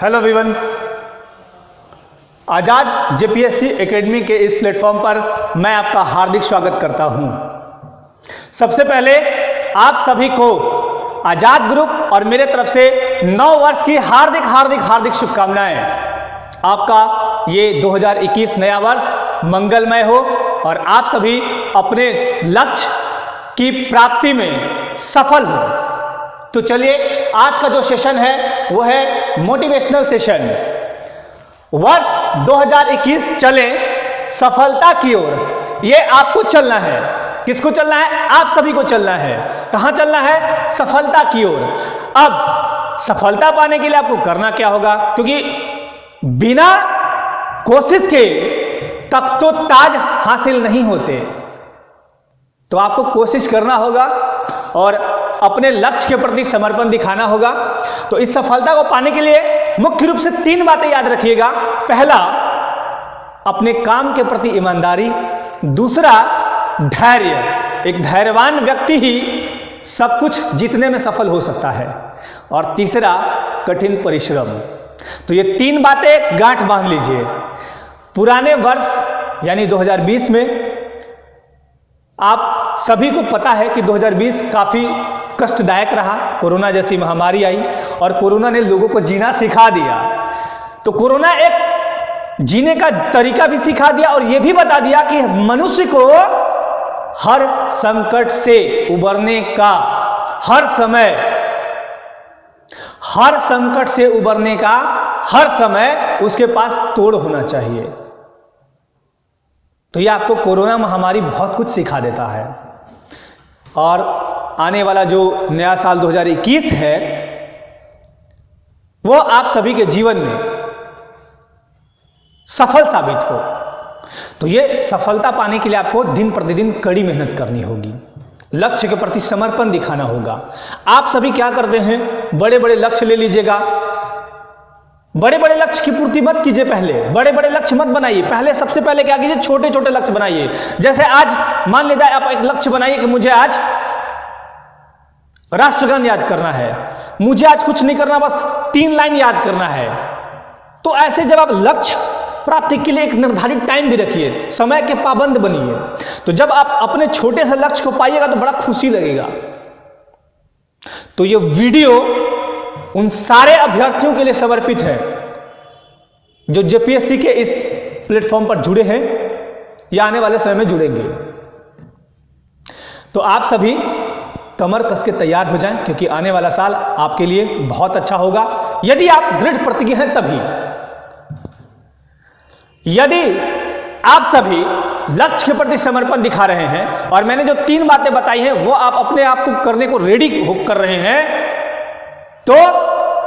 Hello everyone, आज़ाद JPSC academy के इस platform पर मैं आपका हार्दिक स्वागत करता हूं। सबसे पहले आप सभी को आज़ाद ग्रुप और मेरे तरफ से 9 वर्ष की हार्दिक हार्दिक हार्दिक शुभकामनाएं। आपका ये 2021 नया वर्ष मंगलमय हो और आप सभी अपने लक्ष्य की प्राप्ति में सफल हो। तो चलिए, आज का जो सेशन है वो है मोटिवेशनल सेशन। वर्ष 2021 चले सफलता की ओर। ये आपको चलना है। किसको चलना है? आप सभी को चलना है। कहां चलना है? सफलता की ओर। अब सफलता पाने के लिए आपको करना क्या होगा? क्योंकि बिना कोशिश के तक तो ताज हासिल नहीं होते। तो आपको कोशिश करना होगा और अपने लक्ष्य के प्रति समर्पण दिखाना होगा। तो इस सफलता को पाने के लिए मुख्य रूप से 3 बातें याद रखिएगा। पहला, अपने काम के प्रति ईमानदारी। दूसरा, धैर्य। एक धैर्यवान व्यक्ति ही सब कुछ जीतने में सफल हो सकता है। और तीसरा, कठिन परिश्रम। तो ये 3 बातें गांठ बांध लीजिए। पुराने वर्ष यानी 2020 में आप सभी को पता है कि 2020 काफी कष्टदायक रहा। कोरोना जैसी महामारी आई और कोरोना ने लोगों को जीना सिखा दिया। तो कोरोना एक जीने का तरीका भी सिखा दिया और यह भी बता दिया कि मनुष्य को हर संकट से उबरने का, हर संकट से उबरने का हर समय उसके पास तोड़ होना चाहिए। तो यह आपको कोरोना महामारी बहुत कुछ सिखा देता है। और आने वाला जो नया साल 2021 है वो आप सभी के जीवन में सफल साबित हो। तो ये सफलता पाने के लिए आपको दिन प्रतिदिन कड़ी मेहनत करनी होगी। लक्ष्य के प्रति समर्पण दिखाना होगा। आप सभी क्या करते हैं? बड़े बड़े लक्ष्य ले लीजिएगा। बड़े बड़े लक्ष्य की पूर्ति मत कीजिए। पहले बड़े बड़े लक्ष्य मत बनाइए। पहले सबसे पहले क्या कीजिए? छोटे छोटे लक्ष्य बनाइए। जैसे आज मान लीजिए आप एक लक्ष्य बनाइए कि मुझे आज राष्ट्रगान याद करना है, मुझे आज कुछ नहीं करना, बस 3 लाइन याद करना है। तो ऐसे जब आप लक्ष्य प्राप्ति के लिए एक निर्धारित टाइम भी रखिए, समय के पाबंद बनिए। तो जब आप अपने छोटे से लक्ष्य को पाइएगा तो बड़ा खुशी लगेगा। तो ये वीडियो उन सारे अभ्यर्थियों के लिए समर्पित है जो जेपीएससी के इस प्लेटफॉर्म पर जुड़े हैं या आने वाले समय में जुड़ेंगे। तो आप सभी कमर कस के तैयार हो जाएं, क्योंकि आने वाला साल आपके लिए बहुत अच्छा होगा यदि आप दृढ़ प्रतिज्ञ हैं तभी। यदि आप सभी लक्ष्य के प्रति समर्पण दिखा रहे हैं और मैंने जो 3 बातें बताई हैं वो आप अपने आप को करने को रेडी कर रहे हैं, तो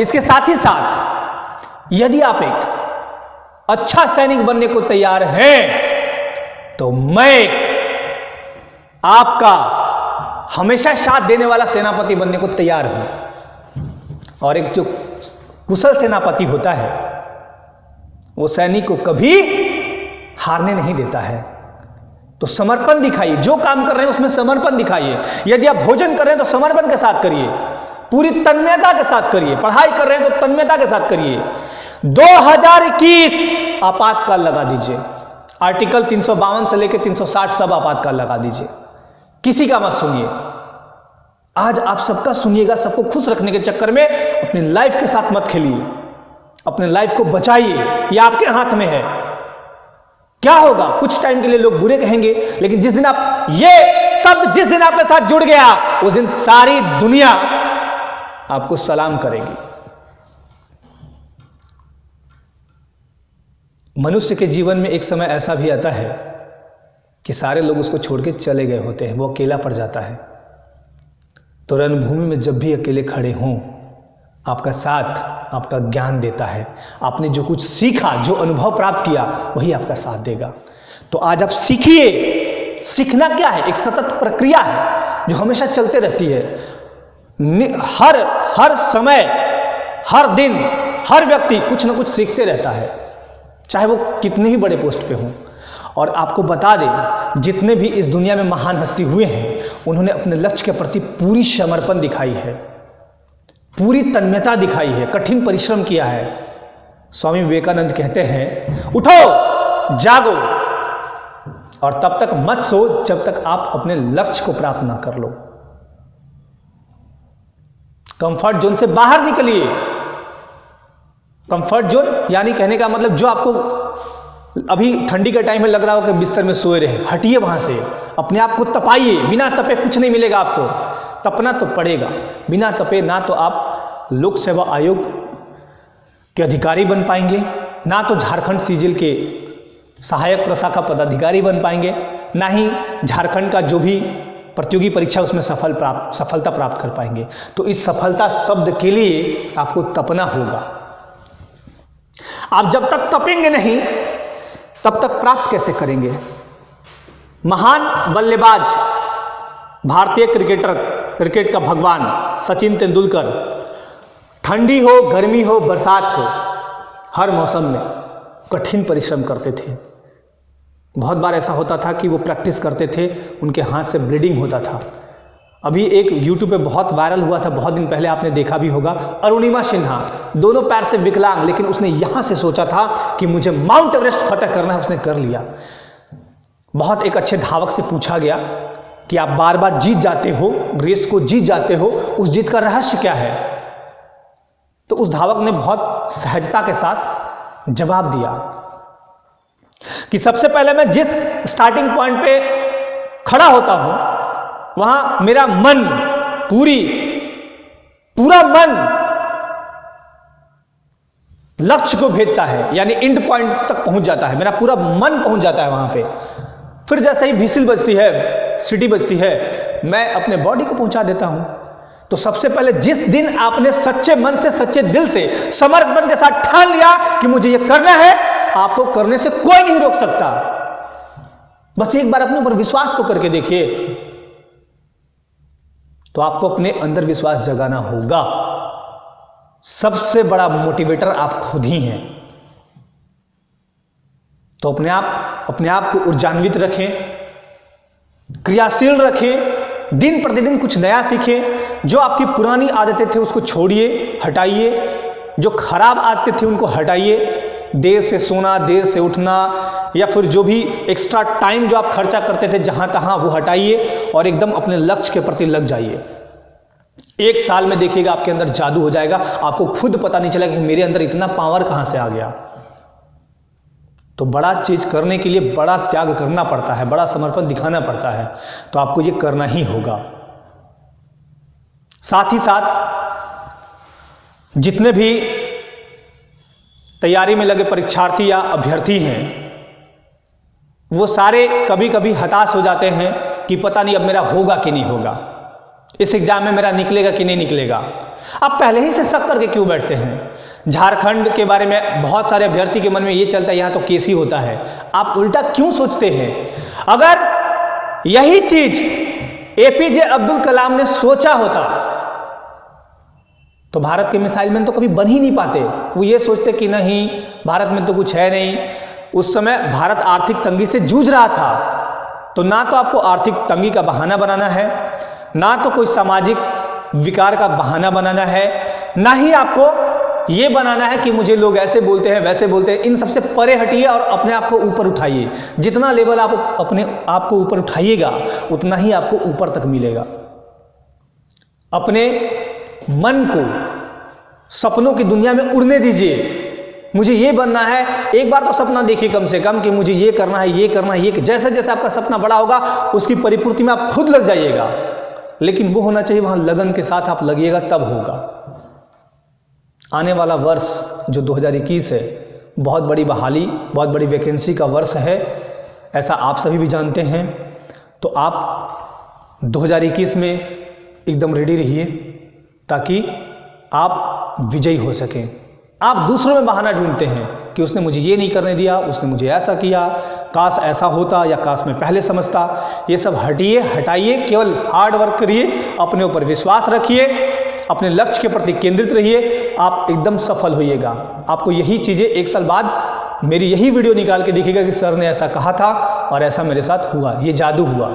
इसके साथ ही साथ यदि आप एक अच्छा सैनिक बनने को तैयार हैं तो मैं आपका हमेशा साथ देने वाला सेनापति बनने को तैयार हूं। और एक जो कुशल सेनापति होता है वो सैनिक को कभी हारने नहीं देता है। तो समर्पण दिखाइए। जो काम कर रहे हैं उसमें समर्पण दिखाइए। यदि आप भोजन कर रहे हैं तो समर्पण के साथ करिए, पूरी तन्मयता के साथ करिए। पढ़ाई कर रहे हैं तो तन्मयता के साथ करिए। 2021 आपातकाल लगा दीजिए। आर्टिकल 352 से लेकर 360 सब आपातकाल लगा दीजिए। किसी का मत सुनिए। आज आप सबका सुनिएगा। सबको खुश रखने के चक्कर में अपनी लाइफ के साथ मत खेलिए। अपने लाइफ को बचाइए। यह आपके हाथ में है। क्या होगा? कुछ टाइम के लिए लोग बुरे कहेंगे, लेकिन जिस दिन आप ये शब्द जिस दिन आपके साथ जुड़ गया उस दिन सारी दुनिया आपको सलाम करेगी। मनुष्य के जीवन में एक समय ऐसा भी आता है कि सारे लोग उसको छोड़ के चले गए होते हैं, वो अकेला पड़ जाता है। तो रणभूमि में जब भी अकेले खड़े हों, आपका साथ आपका ज्ञान देता है। आपने जो कुछ सीखा, जो अनुभव प्राप्त किया, वही आपका साथ देगा। तो आज आप सीखिए। सीखना क्या है? एक सतत प्रक्रिया है जो हमेशा चलते रहती है। हर समय, हर दिन, हर व्यक्ति कुछ ना कुछ सीखते रहता है, चाहे वो कितने भी बड़े पोस्ट पे हों। और आपको बता दें, जितने भी इस दुनिया में महान हस्ती हुए हैं, उन्होंने अपने लक्ष्य के प्रति पूरी समर्पण दिखाई है, पूरी तन्मयता दिखाई है, कठिन परिश्रम किया है। स्वामी विवेकानंद कहते हैं, उठो, जागो और तब तक मत सो जब तक आप अपने लक्ष्य को प्राप्त ना कर लो। कंफर्ट जोन से बाहर निकलिए। कंफर्ट जोन यानी कहने का मतलब जो आपको अभी ठंडी का टाइम में लग रहा हो कि बिस्तर में सोए रहे, हटिए वहां से, अपने आप को तपाइए। बिना तपे कुछ नहीं मिलेगा आपको, तपना तो पड़ेगा। बिना तपे ना तो आप लोक सेवा आयोग के अधिकारी बन पाएंगे, ना तो झारखंड सीजिल के सहायक प्रशाखा पदाधिकारी बन पाएंगे, ना ही झारखंड का जो भी प्रतियोगी परीक्षा उसमें सफलता प्राप्त कर पाएंगे। तो इस सफलता शब्द के लिए आपको तपना होगा। आप जब तक तपेंगे नहीं तब तक प्राप्त कैसे करेंगे? महान बल्लेबाज, भारतीय क्रिकेट का भगवान सचिन तेंदुलकर, ठंडी हो, गर्मी हो, बरसात हो, हर मौसम में कठिन परिश्रम करते थे। बहुत बार ऐसा होता था कि वो प्रैक्टिस करते थे, उनके हाथ से ब्लीडिंग होता था। अभी एक यूट्यूब पे बहुत वायरल हुआ था, बहुत दिन पहले आपने देखा भी होगा, अरुणिमा सिन्हा, दोनों पैर से विकलांग, लेकिन उसने यहाँ से सोचा था कि मुझे माउंट एवरेस्ट फतह करना है, उसने कर लिया। बहुत एक अच्छे धावक से पूछा गया कि आप बार बार जीत जाते हो, रेस को जीत जाते हो, उस जीत का रहस्य क्या है? तो उस धावक ने बहुत सहजता के साथ जवाब दिया कि सबसे पहले मैं जिस स्टार्टिंग पॉइंट पे खड़ा होता हूं वहां मेरा मन, पूरा मन लक्ष्य को भेजता है, यानी एंड पॉइंट तक पहुंच जाता है, मेरा पूरा मन पहुंच जाता है वहां पे। फिर जैसे ही व्हिसिल बजती है, सीटी बजती है, मैं अपने बॉडी को पहुंचा देता हूं। तो सबसे पहले जिस दिन आपने सच्चे मन से, सच्चे दिल से, समर्पण के साथ ठान लिया कि मुझे ये करना है, आपको करने से कोई नहीं रोक सकता। बस एक बार अपने ऊपर विश्वास तो करके देखिए। तो आपको अपने अंदर विश्वास जगाना होगा। सबसे बड़ा मोटिवेटर आप खुद ही हैं। तो अपने आप को ऊर्जान्वित रखें, क्रियाशील रखें, दिन प्रतिदिन कुछ नया सीखें। जो आपकी पुरानी आदतें थे उसको छोड़िए, हटाइए। जो खराब आदतें थी उनको हटाइए। देर से सोना, देर से उठना, या फिर जो भी एक्स्ट्रा टाइम जो आप खर्चा करते थे जहां तहां, वो हटाइए और एकदम अपने लक्ष्य के प्रति लग जाइए। 1 साल में देखिएगा आपके अंदर जादू हो जाएगा। आपको खुद पता नहीं चलेगा कि मेरे अंदर इतना पावर कहां से आ गया। तो बड़ा चीज करने के लिए बड़ा त्याग करना पड़ता है, बड़ा समर्पण दिखाना पड़ता है। तो आपको ये करना ही होगा। साथ ही साथ जितने भी तैयारी में लगे परीक्षार्थी या अभ्यर्थी हैं, वो सारे कभी कभी हताश हो जाते हैं कि पता नहीं अब मेरा होगा कि नहीं होगा, इस एग्जाम में मेरा निकलेगा कि नहीं निकलेगा। आप पहले ही से शक करके क्यों बैठते हैं? झारखंड के बारे में बहुत सारे अभ्यर्थी के मन में ये चलता है यहाँ तो केस ही होता है। आप उल्टा क्यों सोचते हैं? अगर यही चीज एपीजे अब्दुल कलाम ने सोचा होता तो भारत के मिसाइल मैन तो कभी बन ही नहीं पाते। वो ये सोचते कि नहीं, भारत में तो कुछ है नहीं। उस समय भारत आर्थिक तंगी से जूझ रहा था। तो ना तो आपको आर्थिक तंगी का बहाना बनाना है, ना तो कोई सामाजिक विकार का बहाना बनाना है, ना ही आपको ये बनाना है कि मुझे लोग ऐसे बोलते हैं, वैसे बोलते हैं। इन सबसे परे हटिए और अपने आप को ऊपर उठाइए। जितना लेवल आप अपने आप को ऊपर उठाइएगा उतना ही आपको ऊपर तक मिलेगा। अपने मन को सपनों की दुनिया में उड़ने दीजिए। मुझे ये बनना है, एक बार तो सपना देखिए कम से कम कि मुझे ये करना है, ये करना है, ये। जैसे जैसे आपका सपना बड़ा होगा उसकी परिपूर्ति में आप खुद लग जाइएगा। लेकिन वो होना चाहिए वहां लगन के साथ आप लगिएगा, तब होगा। आने वाला वर्ष जो 2021 है, बहुत बड़ी बहाली, बहुत बड़ी वैकेंसी का वर्ष है, ऐसा आप सभी भी जानते हैं। तो आप 2021 में एकदम रेडी रहिए ताकि आप विजयी हो सकें। आप दूसरों में बहाना ढूंढते हैं कि उसने मुझे ये नहीं करने दिया, उसने मुझे ऐसा किया, काश ऐसा होता या काश मैं पहले समझता। ये सब हटिए, हटाइए। केवल हार्ड वर्क करिए, अपने ऊपर विश्वास रखिए, अपने लक्ष्य के प्रति केंद्रित रहिए। आप एकदम सफल होइएगा। आपको यही चीज़ें 1 साल बाद मेरी यही वीडियो निकाल के दिखेगा कि सर ने ऐसा कहा था और ऐसा मेरे साथ हुआ, ये जादू हुआ।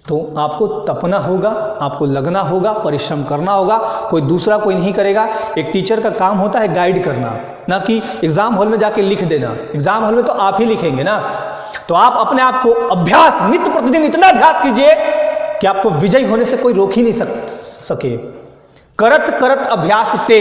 तो आपको तपना होगा, आपको लगना होगा, परिश्रम करना होगा। कोई दूसरा कोई नहीं करेगा। एक टीचर का काम होता है गाइड करना, ना कि एग्जाम हॉल में जाके लिख देना। एग्जाम हॉल में तो आप ही लिखेंगे ना। तो आप अपने आप को अभ्यास, नित्य प्रतिदिन इतना अभ्यास कीजिए कि आपको विजयी होने से कोई रोक ही नहीं सके। करत करत अभ्यास ते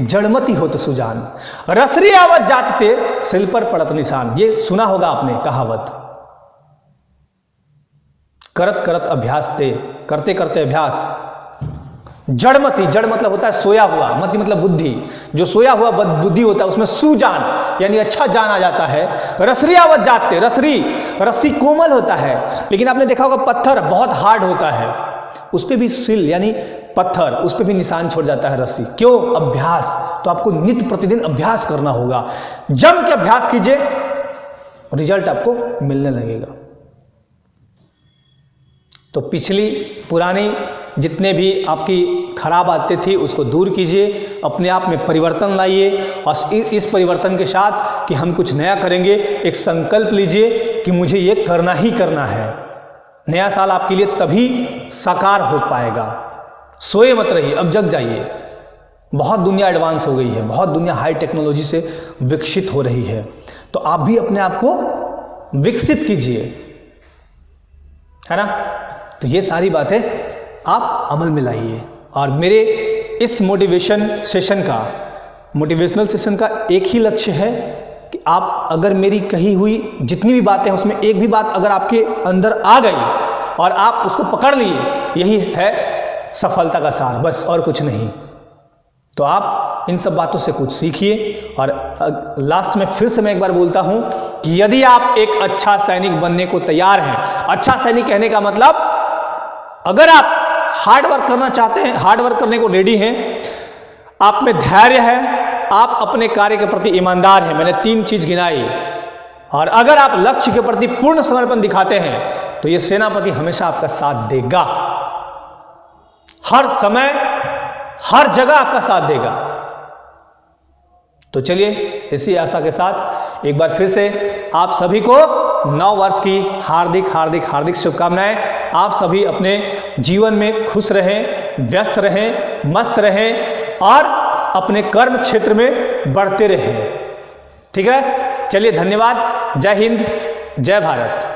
जड़मती होत सुजान, रसरी आवत जात ते सिल पर पड़त निशान। ये सुना होगा आपने कहावत। करत करत अभ्यास ते, करते करते अभ्यास। जड़मती, जड़ मतलब होता है सोया हुआ, मति मतलब बुद्धि। जो सोया हुआ बुद्धि होता है उसमें सुजान यानी अच्छा जान आ जाता है। रसरी आवत जाते, रस्सी कोमल होता है, लेकिन आपने देखा होगा पत्थर बहुत हार्ड होता है, उस पर भी सिल यानी पत्थर, उस पर भी निशान छोड़ जाता है रस्सी। क्यों? अभ्यास। तो आपको नित्य प्रतिदिन अभ्यास करना होगा। जम के अभ्यास कीजिए, रिजल्ट आपको मिलने लगेगा। तो पिछली पुरानी जितने भी आपकी खराब आदतें थी उसको दूर कीजिए, अपने आप में परिवर्तन लाइए और इस परिवर्तन के साथ कि हम कुछ नया करेंगे, एक संकल्प लीजिए कि मुझे ये करना ही करना है। नया साल आपके लिए तभी साकार हो पाएगा। सोए मत रहिए, अब जग जाइए। बहुत दुनिया एडवांस हो गई है, बहुत दुनिया हाई टेक्नोलॉजी से विकसित हो रही है। तो आप भी अपने आप को विकसित कीजिए, है ना। तो ये सारी बातें आप अमल में लाइए। और मेरे इस मोटिवेशनल सेशन का एक ही लक्ष्य है कि आप अगर मेरी कही हुई जितनी भी बातें हैं उसमें एक भी बात अगर आपके अंदर आ गई और आप उसको पकड़ लिए, यही है सफलता का सार, बस और कुछ नहीं। तो आप इन सब बातों से कुछ सीखिए। और लास्ट में फिर से मैं एक बार बोलता हूं कि यदि आप एक अच्छा सैनिक बनने को तैयार हैं, अच्छा सैनिक कहने का मतलब अगर आप हार्ड वर्क करना चाहते हैं, हार्ड वर्क करने को रेडी हैं, आप में धैर्य है, आप अपने कार्य के प्रति ईमानदार हैं, मैंने 3 चीज गिनाई, और अगर आप लक्ष्य के प्रति पूर्ण समर्पण दिखाते हैं तो ये सेनापति हमेशा आपका साथ देगा। हर समय हर जगह आपका साथ देगा। तो चलिए इसी आशा के साथ एक बार फिर से आप सभी को नव वर्ष की हार्दिक हार्दिक हार्दिक शुभकामनाएं। आप सभी अपने जीवन में खुश रहें, व्यस्त रहें, मस्त रहें और अपने कर्म क्षेत्र में बढ़ते रहें। ठीक है, चलिए धन्यवाद। जय हिंद, जय भारत।